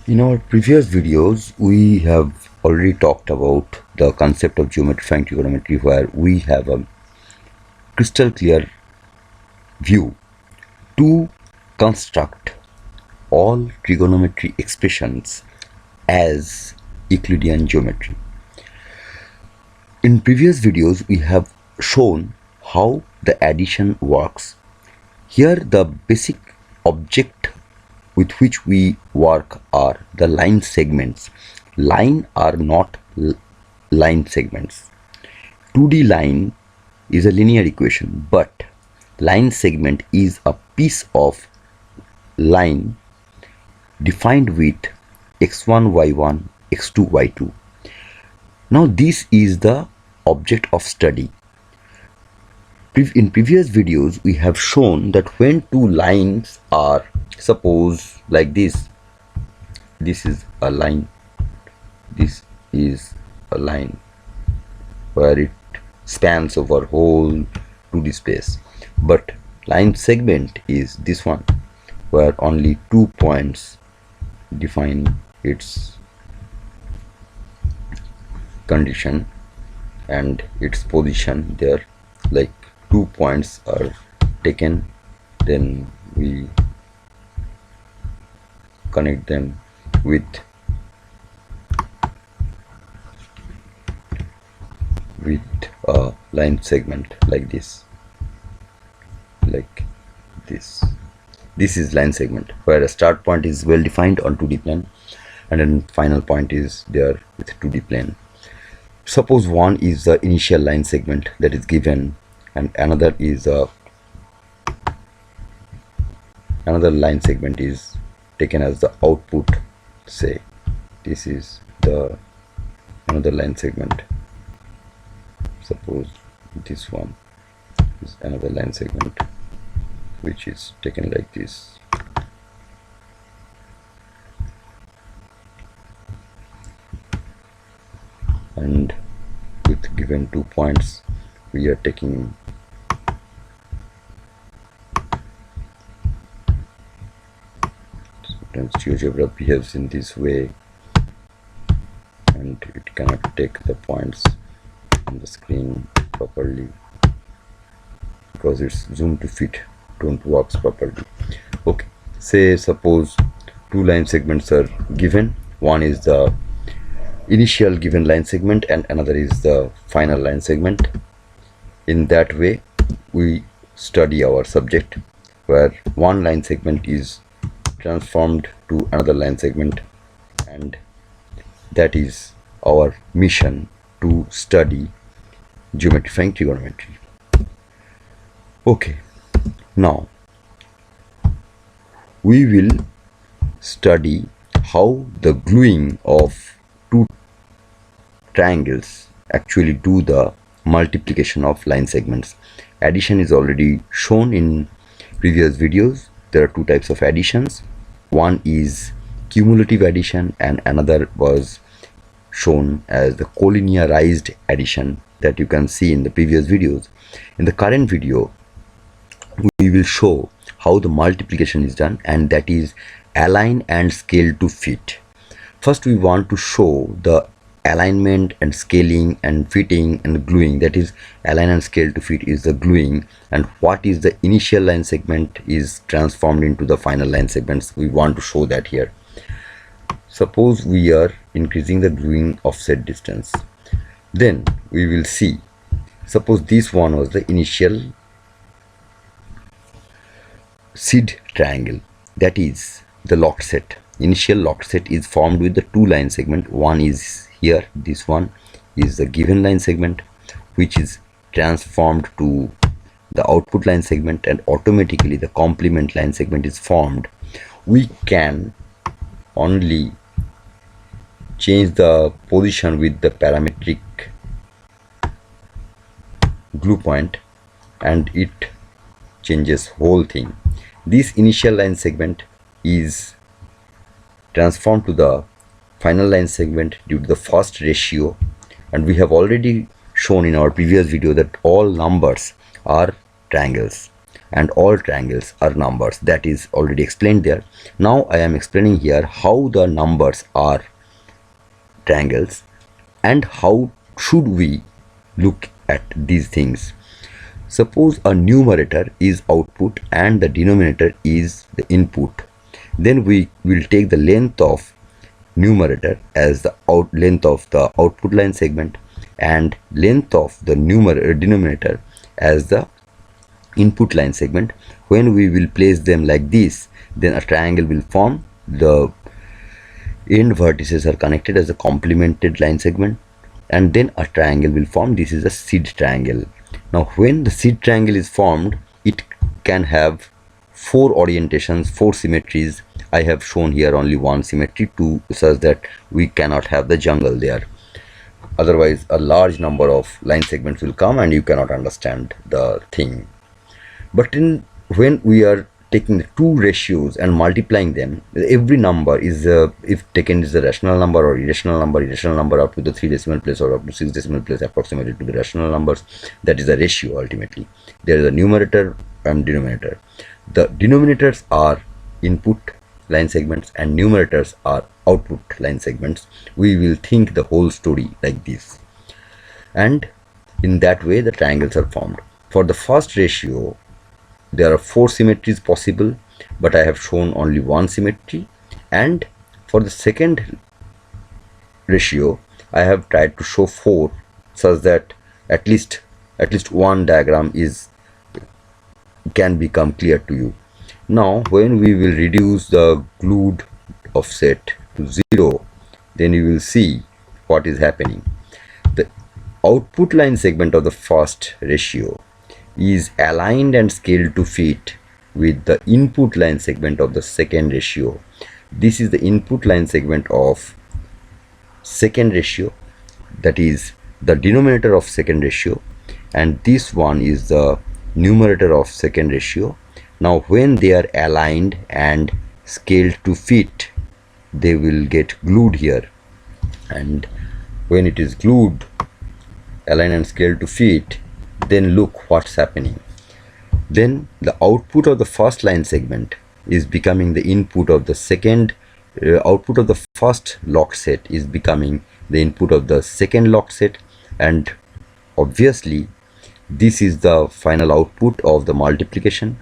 In our previous videos, we have already talked about the concept of geometrifying trigonometry, where we have a crystal clear view to construct all trigonometry expressions as Euclidean geometry. In previous videos, we have shown how the addition works. Here, the basic object with which we work are the line segments. Line are not line segments. 2D line is a linear equation, but line segment is a piece of line defined with x1, y1, x2, y2. Now this is the object of study. In previous videos, we have shown that when two lines are, suppose like this is a line, this is a line where it spans over whole 2D space, but line segment is this one where only 2 points define its condition and its position there, like 2 points are taken, then we connect them with a line segment like this. This is line segment where a start point is well defined on 2D plane and then final point is there with 2D plane. Suppose one is the initial line segment that is given, and another line segment is taken as the output. Say this is the another line segment. Suppose this one is another line segment which is taken like this. And with given 2 points, we are taking sometimes Geogebra behaves in this way and it cannot take the points on the screen properly because its zoom to fit don't works properly. Okay, say suppose two line segments are given. One is the initial given line segment and another is the final line segment. In that way we study our subject, where one line segment is transformed to another line segment, and that is our mission to study geometrifying trigonometry. Okay, now we will study how the gluing of two triangles actually do the multiplication of line segments. Addition is already shown in previous videos. There are two types of additions. One is cumulative addition and another was shown as the collinearized addition that you can see in the previous videos. In the current video, we will show how the multiplication is done, and that is align and scale to fit. First we want to show the alignment and scaling and fitting and gluing. That is, align and scale to fit is the gluing, and what is the initial line segment is transformed into the final line segments. We want to show that here. Suppose we are increasing the gluing offset distance, then we will see, suppose this one was the initial seed triangle, that is the locked set. Initial locked set is formed with the two line segment. One is here, this one is the given line segment which is transformed to the output line segment, and automatically the complement line segment is formed. We can only change the position with the parametric glue point and it changes whole thing. This initial line segment is transformed to the final line segment due to the first ratio, and we have already shown in our previous video that all numbers are triangles, and all triangles are numbers. That is already explained there. Now I am explaining here how the numbers are triangles and how should we look at these things. Suppose a numerator is output and the denominator is the input. Then we will take the length of numerator as the length of the output line segment and length of the denominator as the input line segment. When we will place them like this, then a triangle will form. The end vertices are connected as a complemented line segment, and then a triangle will form. This is a seed triangle. Now when the seed triangle is formed, it can have 4 orientations, 4 symmetries. I have shown here only one symmetry to such that we cannot have the jungle there. Otherwise a large number of line segments will come and you cannot understand the thing. But when we are taking the two ratios and multiplying them, every number is if taken is a rational number or irrational number up to the 3 decimal place or up to 6 decimal place approximately to the rational numbers. That is a ratio ultimately. There is a numerator and denominator. The denominators are input line segments and numerators are output line segments. We will think the whole story like this, and in that way the triangles are formed. For the first ratio there are 4 symmetries possible, but I have shown only one symmetry, and for the second ratio I have tried to show 4 such that at least one diagram can become clear to you. Now when we will reduce the glued offset to 0, then you will see what is happening. The output line segment of the first ratio is aligned and scaled to fit with the input line segment of the second ratio. This is the input line segment of second ratio, that is the denominator of second ratio, and this one is the numerator of second ratio. Now when they are aligned and scaled to fit, they will get glued here, and when it is glued, aligned and scaled to fit, then look what's happening. Then the output of the first line segment is becoming the input of the second, output of the first locked set is becoming the input of the second locked set, and obviously this is the final output of the multiplication,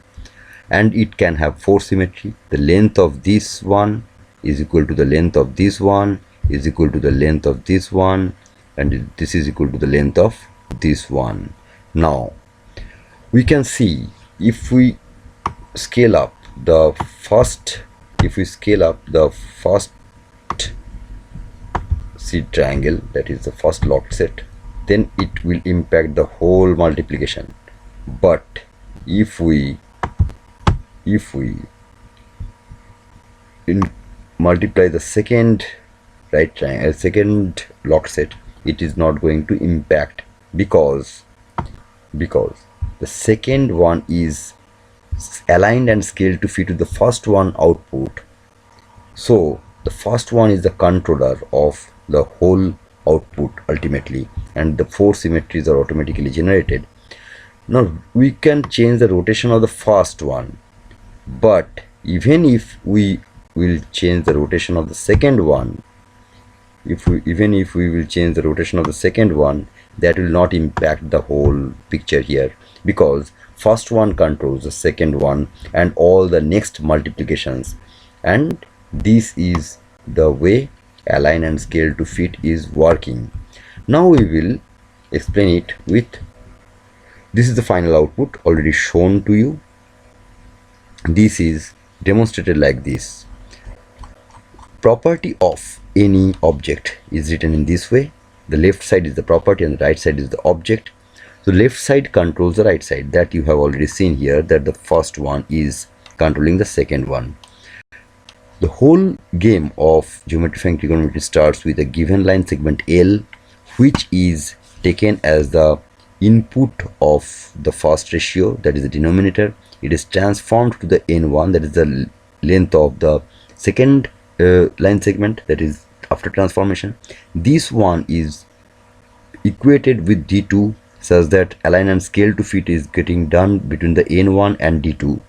and it can have 4 symmetry. The length of this one is equal to the length of this one is equal to the length of this one, and this is equal to the length of this one. Now we can see if we scale up the first, seed triangle, that is the first locked set, then it will impact the whole multiplication. But if we multiply the second right triangle, second locked set, it is not going to impact because the second one is aligned and scaled to fit to the first one output. So the first one is the controller of the whole output ultimately, and the 4 symmetries are automatically generated. Now we can change the rotation of the first one, but even if we will change the rotation of the second one, even if we will change the rotation of the second one, that will not impact the whole picture here, because first one controls the second one and all the next multiplications, and this is the way align and scale to fit is working. Now we will explain it with, this is the final output already shown to you. This is demonstrated like this. Property of any object is written in this way. The left side is the property and the right side is the object. So left side controls the right side, that you have already seen here, that the first one is controlling the second one. The whole game of geometrifying trigonometry starts with a given line segment L, which is taken as the input of the first ratio, that is the denominator. It is transformed to the n1, that is the length of the second line segment, that is after transformation. This one is equated with d2 such that align and scale to fit is getting done between the n1 and d2,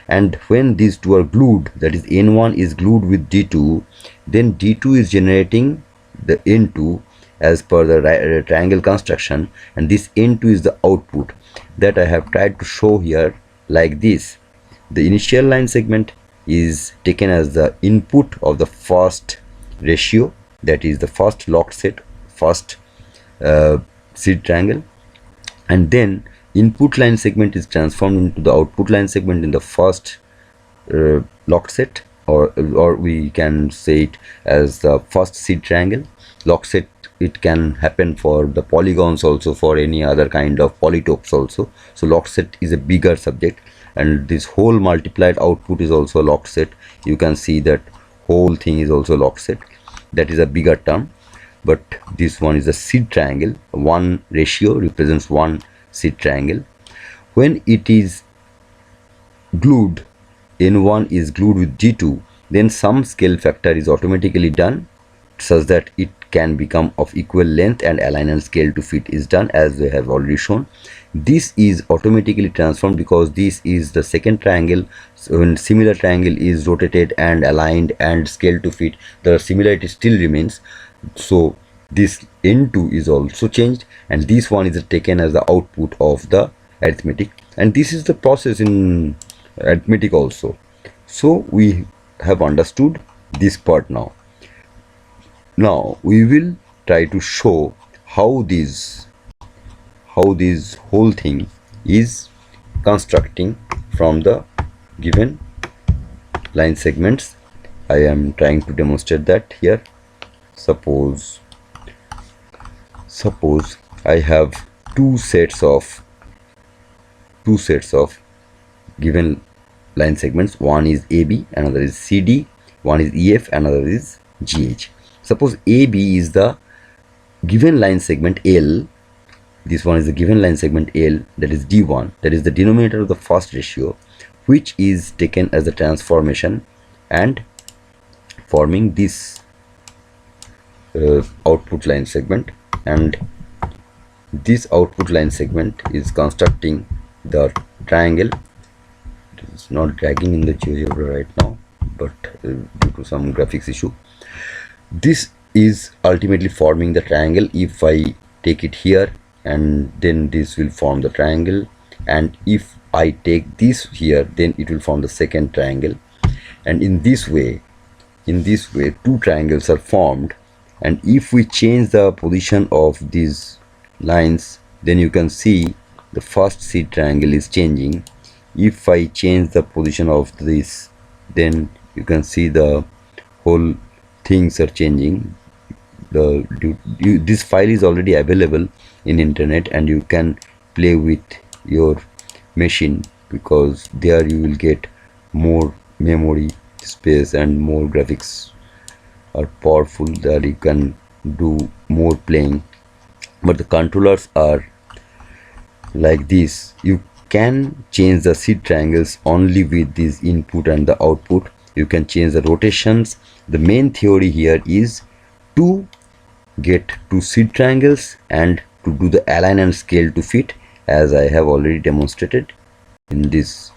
and when these two are glued, that is n1 is glued with d2, then d2 is generating the n2 as per the triangle construction, and this n2 is the output that I have tried to show here like this. The initial line segment is taken as the input of the first ratio, that is the first locked set, first seed triangle, and then input line segment is transformed into the output line segment in the first locked set, or we can say it as the first seed triangle. Locked set, it can happen for the polygons also, for any other kind of polytopes also. So locked set is a bigger subject, and this whole multiplied output is also a locked set. You can see that whole thing is also locked set. That is a bigger term, but this one is a seed triangle. One ratio represents one seed triangle. When it is glued, n1 is glued with d2, then some scale factor is automatically done such that it can become of equal length, and align and scale to fit is done as we have already shown. This is automatically transformed because this is the second triangle. So when similar triangle is rotated and aligned and scale to fit, the similarity still remains. So this n2 is also changed, and this one is taken as the output of the arithmetic, and this is the process in arithmetic also. So we have understood this part now. Now we will try to show how this whole thing is constructing from the given line segments. I am trying to demonstrate that here. Suppose I have two sets of given line segments. One is AB, another is CD, one is EF, another is GH. Suppose AB is the given line segment L. This one is the given line segment L, that is D1, that is the denominator of the first ratio, which is taken as the transformation and forming this output line segment, and this output line segment is constructing the triangle. It is not dragging in the Geogebra right now, but due to some graphics issue, this is ultimately forming the triangle. If I take it here, and then this will form the triangle, and if I take this here, then it will form the second triangle, and in this way two triangles are formed. And if we change the position of these lines, then you can see the first seed triangle is changing. If I change the position of this, then you can see the whole things are changing. This file is already available in internet, and you can play with your machine, because there you will get more memory space and more graphics are powerful, that you can do more playing. But the controllers are like this. You can change the seed triangles only with this input and the output. You can change the rotations. The main theory here is to get two seed triangles and to do the align and scale to fit, as I have already demonstrated in this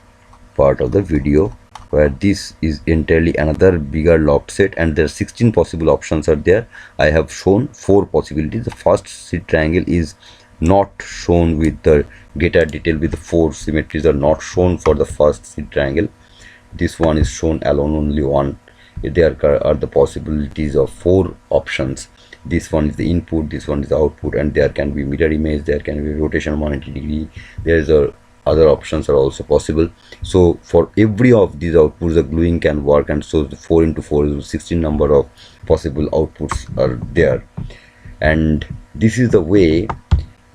part of the video, where this is entirely another bigger locked set, and there are 16 possible options are there. I have shown 4 possibilities. The first seed triangle is not shown with the greater detail, with the 4 symmetries are not shown for the first seed triangle. This one is shown alone, only one. There are the possibilities of 4 options. This one is the input, this one is the output, and there can be mirror image, there can be rotation 180 degree. There is a other options are also possible. So for every of these outputs, the gluing can work, and so the 4 into 4 is 16 number of possible outputs are there. And this is the way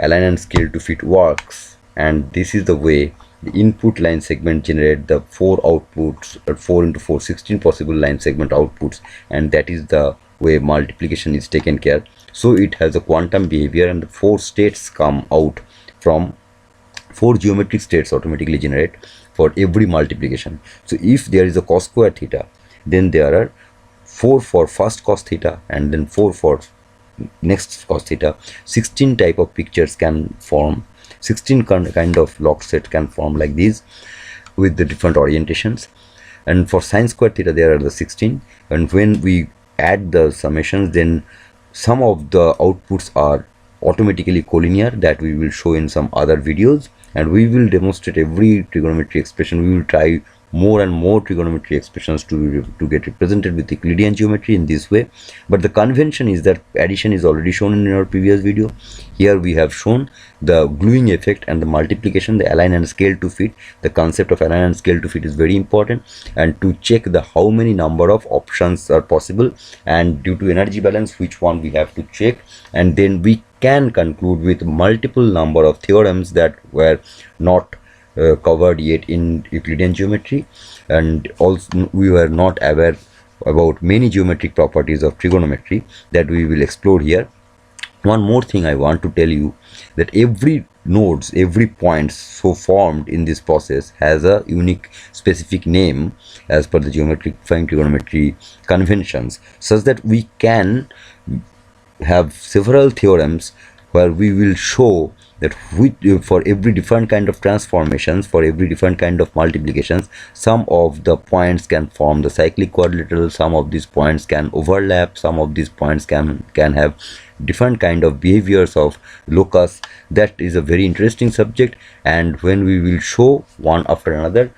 align and scale to fit works, and this is the way the input line segment generate the 4 outputs, or 4 into 4, 16 possible line segment outputs, and that is the way multiplication is taken care. So it has a quantum behavior, and the 4 states come out from 4 geometric states automatically generate for every multiplication. So if there is a cos square theta, then there are 4 for first cos theta, and then 4 for next cos theta. 16 type of pictures can form, 16 kind of locked set can form like these with the different orientations. And for sine square theta there are the 16, and when we add the summations, then some of the outputs are automatically collinear, that we will show in some other videos, and we will demonstrate every trigonometry expression. We will try more and more trigonometry expressions to get represented with Euclidean geometry in this way. But the convention is that addition is already shown in our previous video. Here we have shown the gluing effect and the multiplication, the align and scale to fit. The concept of align and scale to fit is very important, and to check the how many number of options are possible, and due to energy balance which one we have to check, and then we can conclude with multiple number of theorems that were not covered yet in Euclidean geometry, and also we were not aware about many geometric properties of trigonometry that we will explore here. One more thing I want to tell you, that every nodes, every point so formed in this process has a unique specific name as per the geometrifying trigonometry conventions, such that we can have several theorems where we will show that for every different kind of transformations, for every different kind of multiplications, some of the points can form the cyclic quadrilateral, some of these points can overlap, some of these points can have different kind of behaviors of locus. That is a very interesting subject, and when we will show one after another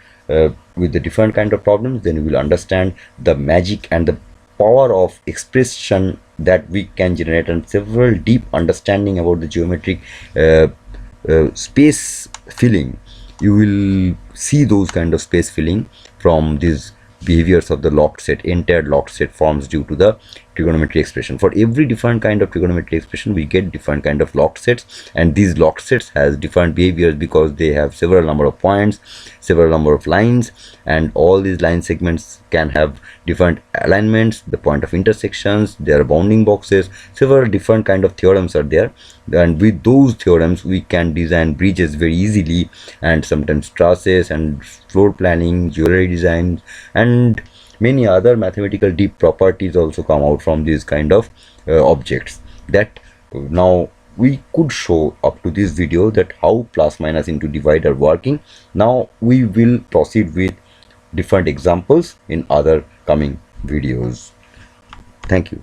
with the different kind of problems, then we will understand the magic and the power of expression that we can generate, and several deep understanding about the geometric space filling. You will see those kind of space filling from these behaviors of the locked set. Entire locked set forms due to the trigonometry expression. For every different kind of trigonometry expression, we get different kind of locked sets, and these locked sets has different behaviors because they have several number of points, several number of lines, and all these line segments can have different alignments, the point of intersections, there are bounding boxes, several different kind of theorems are there, and with those theorems we can design bridges very easily, and sometimes trusses and floor planning, jewelry design, and many other mathematical deep properties also come out from these kind of objects that now we could show up to this video, that how plus minus into divide are working. Now we will proceed with different examples in other coming videos. Thank you.